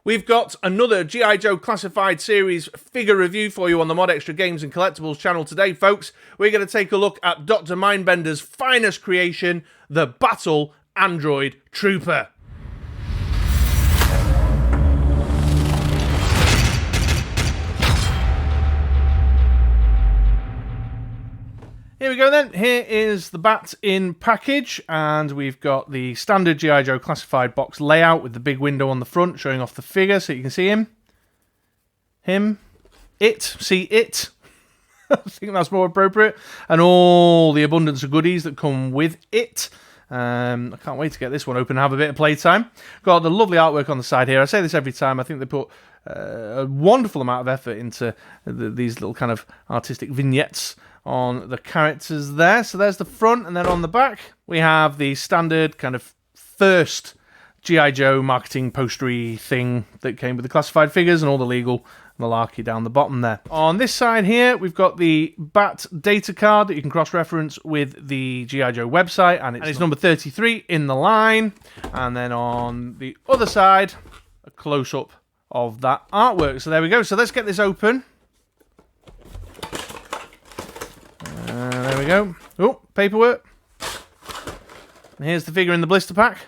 We've got another G.I. Joe Classified series figure review for you on the MoDXtra Games and Collectibles channel today, folks. We're going to take a look at Dr. Mindbender's finest creation, the Battle Android Trooper. Here we go then. Here is the BAT in package, and we've got the standard G.I. Joe Classified box layout with the big window on the front showing off the figure so you can see him. See it. I think that's more appropriate. And all the abundance of goodies that come with it. I can't wait to get this one open and have a bit of playtime. Got the lovely artwork on the side here. I say this every time. I think they put a wonderful amount of effort into these little kind of artistic vignettes on the characters there. So there's the front, and then on the back we have the standard kind of first G.I. Joe marketing postery thing that came with the classified figures and all the legal malarkey down the bottom there. On this side here we've got the BAT data card that you can cross-reference with the G.I. Joe website, and it's number 33 in the line. And then on the other side, a close-up of that artwork. So there we go. So let's get this open. There we go. Oh, paperwork. And here's the figure in the blister pack.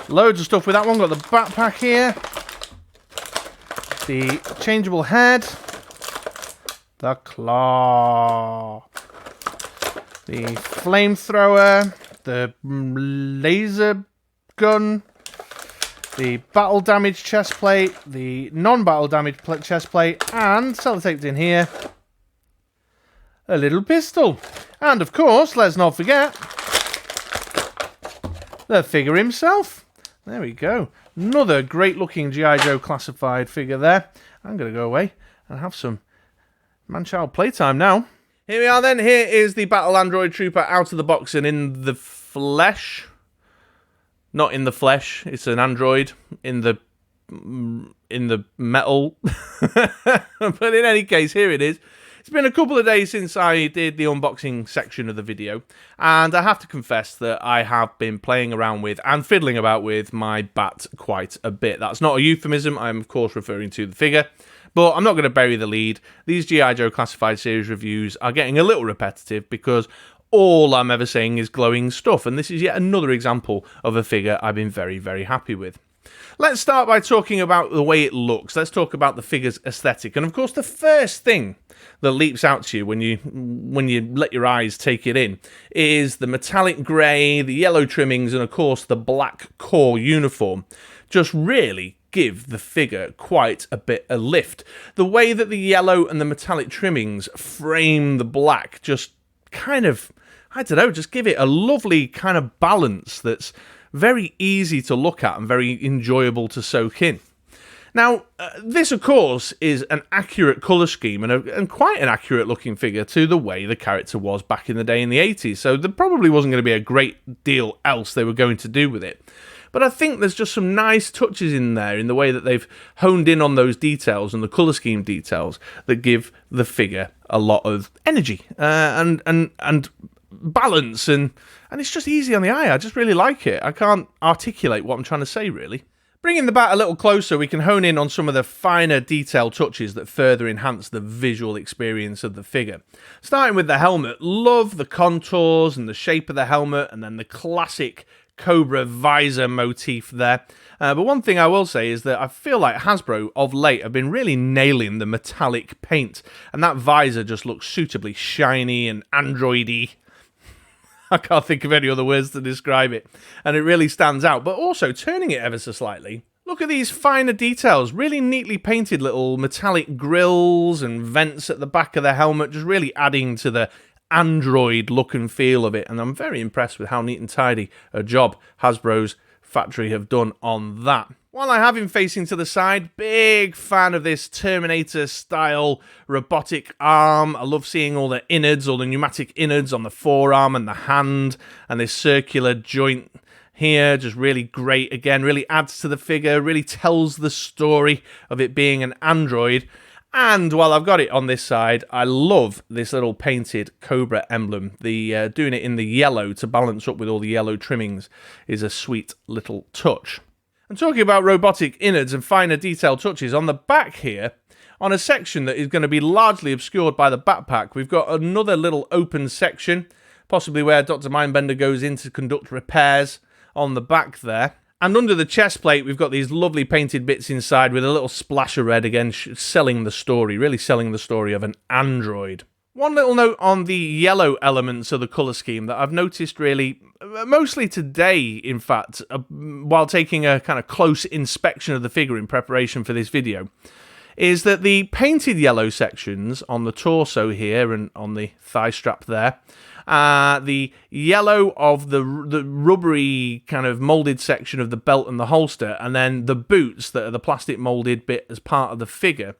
Loads of stuff with that one. Got the backpack here. The changeable head. The claw. The flamethrower. The laser gun. The battle damage chest plate. The non-battle damage chest plate. And sellotaped in here, a little pistol. And of course, let's not forget the figure himself. There we go. Another great looking G.I. Joe Classified figure there. I'm going to go away and have some man-child playtime now. Here we are then. Here is the Battle Android Trooper out of the box and in the flesh. Not in the flesh. It's an android in the metal. But in any case, here it is. It's been a couple of days since I did the unboxing section of the video, and I have to confess that I have been playing around with and fiddling about with my BAT quite a bit. That's not a euphemism. I'm, of course, referring to the figure, but I'm not going to bury the lead. These G.I. Joe Classified series reviews are getting a little repetitive because all I'm ever saying is glowing stuff, and this is yet another example of a figure I've been very, very happy with. Let's start by talking about the way it looks. Let's talk about the figure's aesthetic. And of course, the first thing that leaps out to you when you let your eyes take it in is the metallic grey, the yellow trimmings, and of course the black core uniform. Just really give the figure quite a bit of lift. The way that the yellow and the metallic trimmings frame the black just kind of, I don't know, just give it a lovely kind of balance that's very easy to look at and very enjoyable to soak in. Now, this, of course, is an accurate colour scheme and quite an accurate looking figure to the way the character was back in the day in the 80s, so there probably wasn't going to be a great deal else they were going to do with it. But I think there's just some nice touches in there in the way that they've honed in on those details and the colour scheme details that give the figure a lot of energy and balance, and it's just easy on the eye. I just really like it. I can't articulate what I'm trying to say, really. Bringing the BAT a little closer, we can hone in on some of the finer detail touches that further enhance the visual experience of the figure. Starting with the helmet, love the contours and the shape of the helmet, and then the classic Cobra visor motif there. But one thing I will say is that I feel like Hasbro of late have been really nailing the metallic paint, and that visor just looks suitably shiny and androidy. I can't think of any other words to describe it. And it really stands out. But also, turning it ever so slightly, look at these finer details. Really neatly painted little metallic grills and vents at the back of the helmet, just really adding to the android look and feel of it. And I'm very impressed with how neat and tidy a job Hasbro's factory have done on that. While I have him facing to the side, big fan of this Terminator-style robotic arm. I love seeing all the innards, all the pneumatic innards on the forearm and the hand, and this circular joint here, just really great. Again, really adds to the figure, really tells the story of it being an android. And while I've got it on this side, I love this little painted Cobra emblem. The doing it in the yellow to balance up with all the yellow trimmings is a sweet little touch. And talking about robotic innards and finer detail touches, on the back here, on a section that is going to be largely obscured by the backpack, we've got another little open section, possibly where Dr. Mindbender goes in to conduct repairs on the back there. And under the chest plate, we've got these lovely painted bits inside with a little splash of red, again, selling the story, really selling the story of an android. One little note on the yellow elements of the colour scheme that I've noticed really, mostly today, in fact, while taking a kind of close inspection of the figure in preparation for this video, is that the painted yellow sections on the torso here and on the thigh strap there, the yellow of the rubbery kind of moulded section of the belt and the holster, and then the boots that are the plastic moulded bit as part of the figure,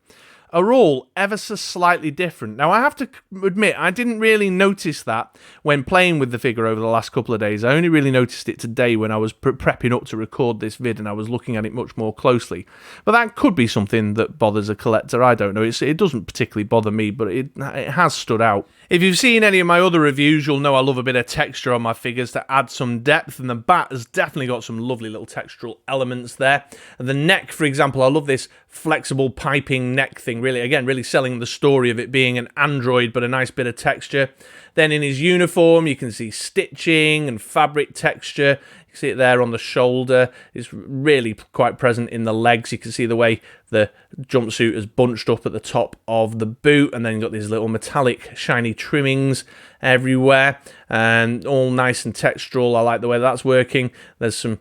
are all ever so slightly different. Now, I have to admit, I didn't really notice that when playing with the figure over the last couple of days. I only really noticed it today when I was prepping up to record this vid and I was looking at it much more closely. But that could be something that bothers a collector, I don't know. It doesn't particularly bother me, but it has stood out. If you've seen any of my other reviews, you'll know I love a bit of texture on my figures to add some depth, and the bat has definitely got some lovely little textural elements there. And the neck, for example, I love this flexible piping neck thing, really selling the story of it being an android, but a nice bit of texture. Then in his uniform, you can see stitching and fabric texture. You can see it there on the shoulder. It's really quite present in the legs. You can see the way the jumpsuit is bunched up at the top of the boot, and then you've got these little metallic shiny trimmings everywhere, and all nice and textural. I like the way that's working. There's some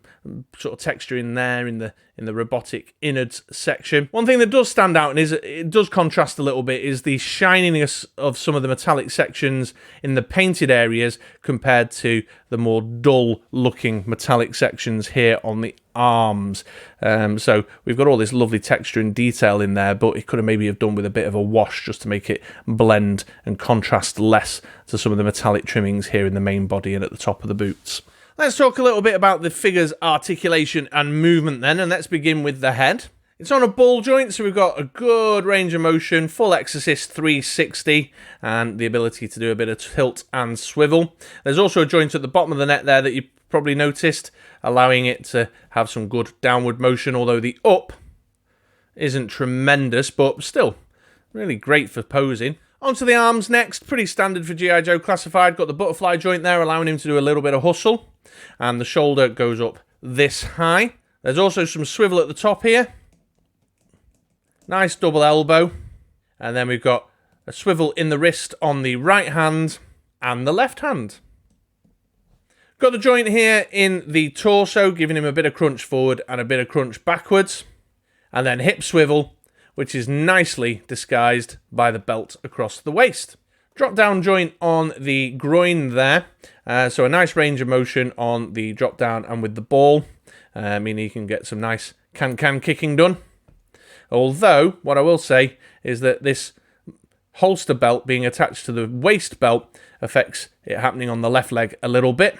sort of texture in there in the robotic innards section. One thing that does stand out and it does contrast a little bit is the shininess of some of the metallic sections in the painted areas compared to the more dull looking metallic sections here on the arms. So we've got all this lovely texture and detail in there, but it could have maybe have done with a bit of a wash just to make it blend and contrast less to some of the metallic trimmings here in the main body and at the top of the boots. Let's talk a little bit about the figure's articulation and movement then, and let's begin with the head. It's on a ball joint, so we've got a good range of motion, full X-assist 360, and the ability to do a bit of tilt and swivel. There's also a joint at the bottom of the neck there that you probably noticed, allowing it to have some good downward motion, although the up isn't tremendous, but still really great for posing. Onto the arms next, pretty standard for G.I. Joe Classified. Got the butterfly joint there, allowing him to do a little bit of hustle, and the shoulder goes up this high. There's also some swivel at the top here. Nice double elbow. And then we've got a swivel in the wrist on the right hand and the left hand. Got the joint here in the torso, giving him a bit of crunch forward and a bit of crunch backwards. And then hip swivel, which is nicely disguised by the belt across the waist. Drop down joint on the groin there. So a nice range of motion on the drop down and with the ball. Meaning you can get some nice can-can kicking done. Although, what I will say is that this holster belt being attached to the waist belt affects it happening on the left leg a little bit.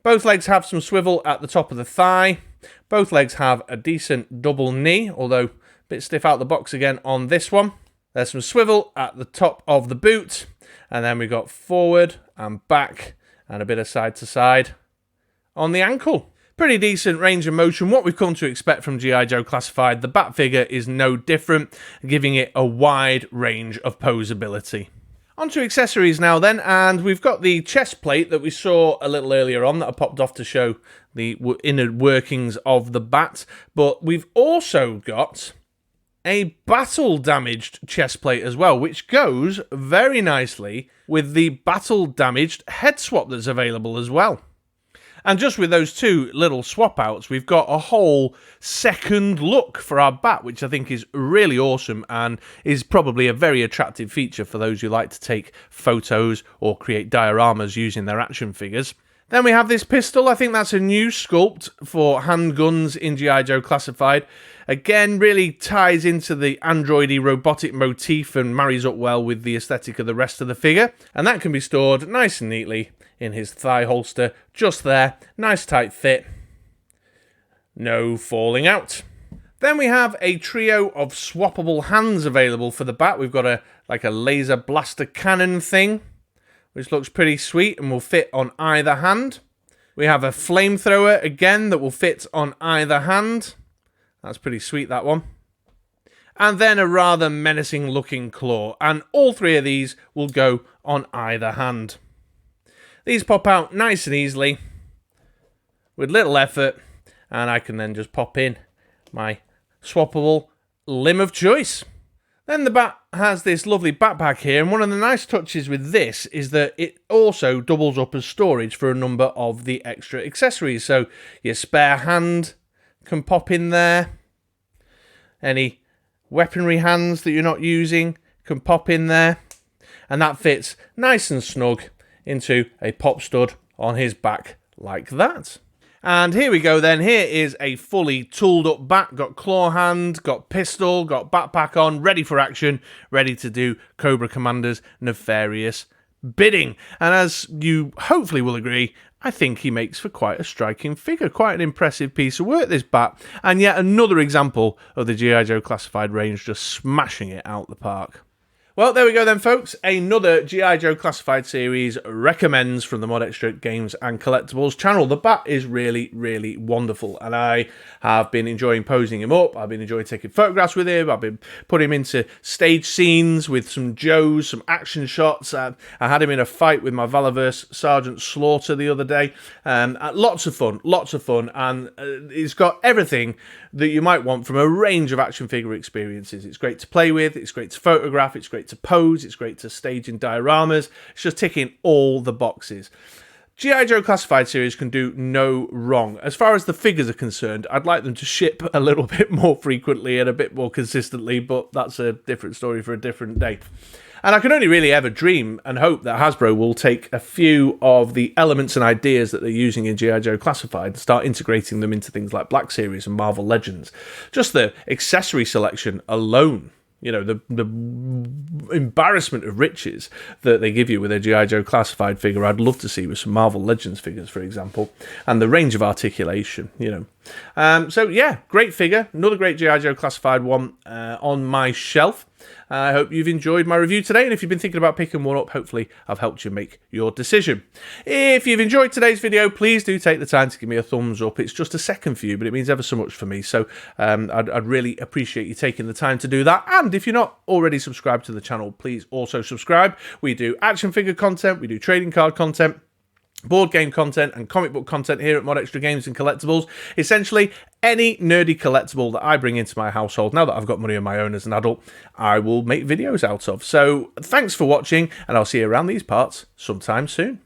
Both legs have some swivel at the top of the thigh. Both legs have a decent double knee, although a bit stiff out the box again on this one. There's some swivel at the top of the boot. And then we've got forward and back and a bit of side to side on the ankle. Pretty decent range of motion, what we've come to expect from G.I. Joe Classified. The Bat figure is no different, giving it a wide range of posability. Onto accessories now then, and we've got the chest plate that we saw a little earlier on that I popped off to show the inner workings of the Bat, but we've also got a battle-damaged chest plate as well, which goes very nicely with the battle-damaged head swap that's available as well. And just with those two little swap outs, we've got a whole second look for our Bat, which I think is really awesome and is probably a very attractive feature for those who like to take photos or create dioramas using their action figures. Then we have this pistol. I think that's a new sculpt for handguns in G.I. Joe Classified. Again, really ties into the androidy robotic motif and marries up well with the aesthetic of the rest of the figure. And that can be stored nice and neatly in his thigh holster, just there. Nice tight fit. No falling out. Then we have a trio of swappable hands available for the Bat. We've got a laser blaster cannon thing, which looks pretty sweet and will fit on either hand. We have a flamethrower, again, that will fit on either hand. That's pretty sweet, that one. And then a rather menacing looking claw. And all three of these will go on either hand. These pop out nice and easily, with little effort. And I can then just pop in my swappable limb of choice. Then the bat has this lovely backpack here, and one of the nice touches with this is that it also doubles up as storage for a number of the extra accessories. So your spare hand can pop in there. Any weaponry hands that you're not using can pop in there. And that fits nice and snug into a pop stud on his back like that. And here we go then. Here is a fully tooled up bat. Got claw hand, got pistol, got backpack on, ready for action, ready to do Cobra Commander's nefarious bidding. And as you hopefully will agree, I think he makes for quite a striking figure. Quite an impressive piece of work, this bat. And yet another example of the G.I. Joe Classified range just smashing it out the park. Well, there we go then, folks. Another G.I. Joe Classified series recommends from the MoDXtra Games and Collectibles channel. The bat is really, really wonderful, and I have been enjoying posing him up. I've been enjoying taking photographs with him. I've been putting him into stage scenes with some Joes, some action shots. I had him in a fight with my Valaverse Sergeant Slaughter the other day. Lots of fun, and it's got everything that you might want from a range of action figure experiences. It's great to play with, it's great to photograph, it's great to pose, it's great to stage in dioramas. It's just ticking all the boxes. G.I. Joe Classified series can do no wrong. As far as the figures are concerned, I'd like them to ship a little bit more frequently and a bit more consistently, but that's a different story for a different day. And I can only really ever dream and hope that Hasbro will take a few of the elements and ideas that they're using in G.I. Joe Classified and start integrating them into things like Black Series and Marvel Legends. Just the accessory selection alone, you know, the embarrassment of riches that they give you with a G.I. Joe Classified figure, I'd love to see with some Marvel Legends figures, for example, and the range of articulation, you know. So, yeah, great figure. Another great G.I. Joe Classified one on my shelf. I hope you've enjoyed my review today, and if you've been thinking about picking one up, hopefully I've helped you make your decision. If you've enjoyed today's video, please do take the time to give me a thumbs up. It's just a second for you, but it means ever so much for me, so I'd really appreciate you taking the time to do that. And if you're not already subscribed to the channel, please also subscribe. We do action figure content, we do trading card content, board game content and comic book content here at MoDXtra Games and Collectibles. Essentially, any nerdy collectible that I bring into my household, now that I've got money of my own as an adult, I will make videos out of. So thanks for watching, and I'll see you around these parts sometime soon.